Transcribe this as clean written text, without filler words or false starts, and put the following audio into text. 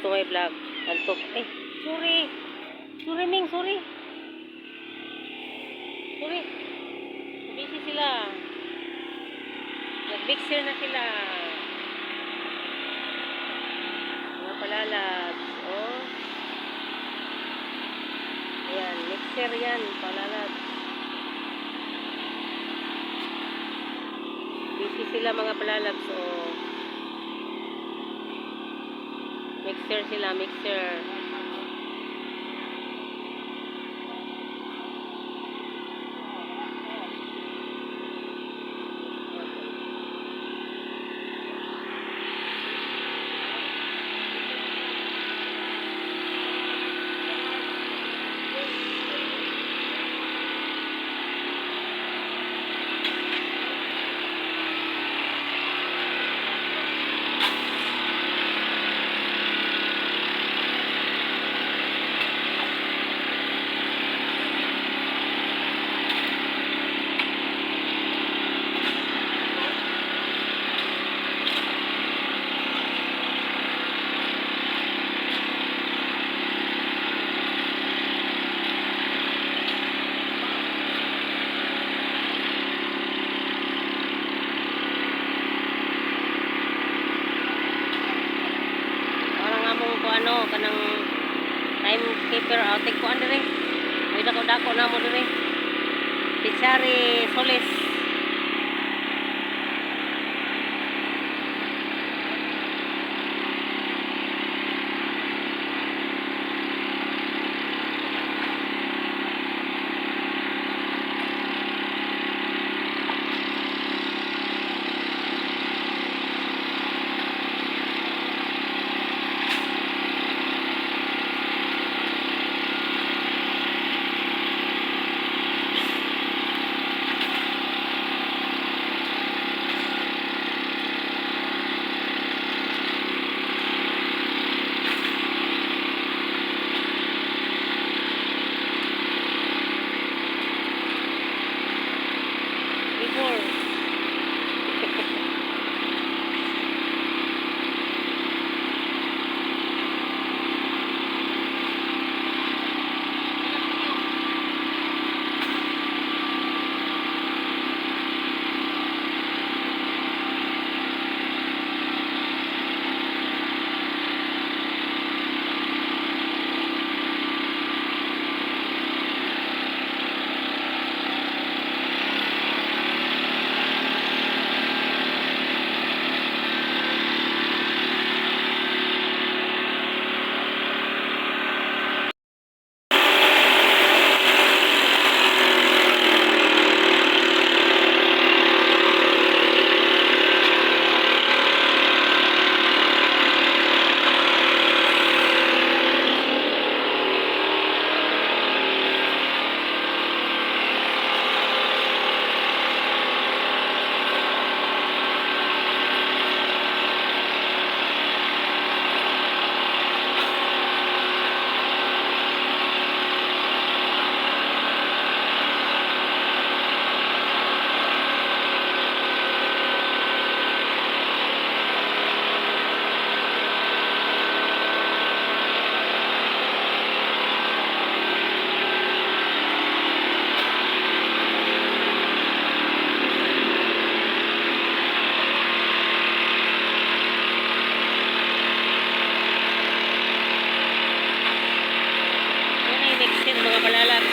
to my vlog. Antok. Eh, sorry. Sorry, Ming, sorry. Sorry. Busy sila. Nag-mixer na sila. Mga palalads. Oh. Ayan, mixer yan, palalads. Busy sila mga palalads. Oh. Mixer sila, mixer. Ano kanang timekeeper outing ko andre may dako na mo dire Pichari Solis. Mga palalat.